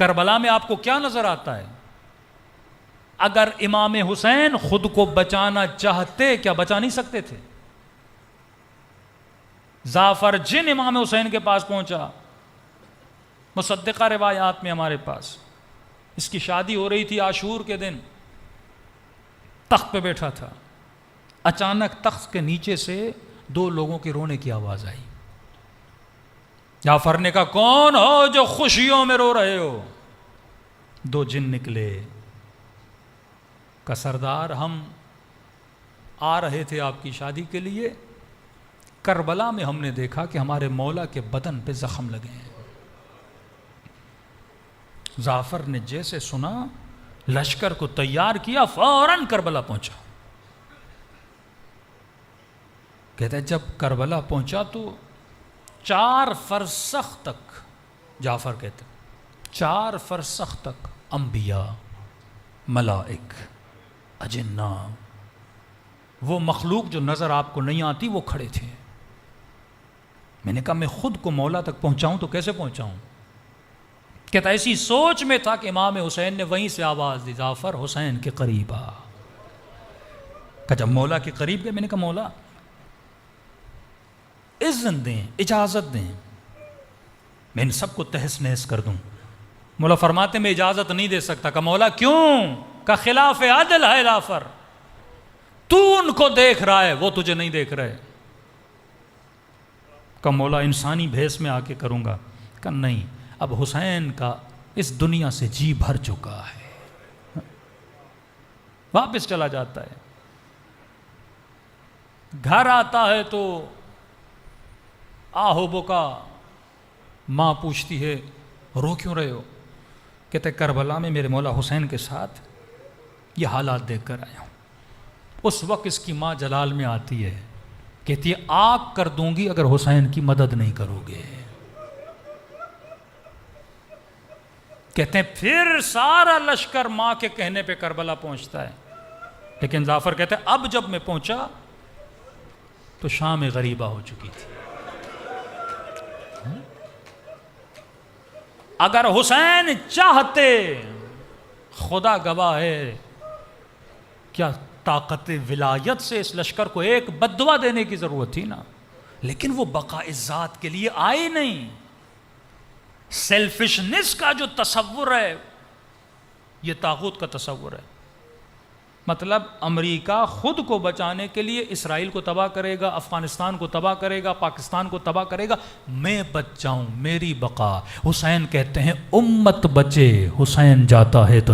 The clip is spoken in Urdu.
کربلا میں آپ کو کیا نظر آتا ہے؟ اگر امام حسین خود کو بچانا چاہتے کیا بچا نہیں سکتے تھے؟ جعفر جن امام حسین کے پاس پہنچا، مصدقہ روایات میں ہمارے پاس، اس کی شادی ہو رہی تھی عاشور کے دن، تخت پہ بیٹھا تھا، اچانک تخت کے نیچے سے 2 لوگوں کے رونے کی آواز آئی۔ جعفر نے کہا کون ہو جو خوشیوں میں رو رہے ہو؟ 2 جن نکلے، کہ سردار ہم آ رہے تھے آپ کی شادی کے لیے، کربلا میں ہم نے دیکھا کہ ہمارے مولا کے بدن پہ زخم لگے ہیں۔ جعفر نے جیسے سنا، لشکر کو تیار کیا، فوراً کربلا پہنچا۔ کہتا ہے جب کربلا پہنچا تو 4 فرسخ تک، جعفر کہتے 4 فرسخ تک انبیاء، ملائک، اجنہ، وہ مخلوق جو نظر آپ کو نہیں آتی وہ کھڑے تھے۔ میں نے کہا میں خود کو مولا تک پہنچاؤں تو کیسے پہنچاؤں؟ کہتا ایسی سوچ میں تھا کہ امام حسین نے وہیں سے آواز دی، جعفر حسین کے قریب آ۔ کہ جب مولا کے قریب گئے، میں نے کہا مولا اذن دیں، اجازت دیں، میں ان سب کو تہس نہس کر دوں۔ مولا فرماتے میں اجازت نہیں دے سکتا۔ کہ مولا کیوں؟ کہ خلاف عدل ہے جعفر، تو ان کو دیکھ رہا ہے وہ تجھے نہیں دیکھ رہے۔ کہ مولا انسانی بھیس میں آ کے کروں گا۔ کہ نہیں، اب حسین کا اس دنیا سے جی بھر چکا ہے، واپس چلا جاتا ہے۔ گھر آتا ہے تو آہو بکا، ماں پوچھتی ہے رو کیوں رہے ہو؟ کہتے کربلا میں میرے مولا حسین کے ساتھ یہ حالات دیکھ کر آیا ہوں۔ اس وقت اس کی ماں جلال میں آتی ہے، کہتی ہے آگ کر دوں گی اگر حسین کی مدد نہیں کرو گے۔ کہتے ہیں پھر سارا لشکر ماں کے کہنے پہ کربلا پہنچتا ہے، لیکن جعفر کہتے ہیں اب جب میں پہنچا تو شام غریبہ ہو چکی تھی۔ اگر حسین چاہتے، خدا گواہ ہے، کیا طاقت ولایت سے اس لشکر کو ایک بددعا دینے کی ضرورت تھی نا، لیکن وہ بقاء ذات کے لیے آئے نہیں۔ سیلفشنس کا جو تصور ہے یہ طاغوت کا تصور ہے۔ مطلب امریکہ خود کو بچانے کے لیے اسرائیل کو تباہ کرے گا، افغانستان کو تباہ کرے گا، پاکستان کو تباہ کرے گا، میں بچ جاؤں، میری بقا۔ حسین کہتے ہیں امت بچے، حسین جاتا ہے تو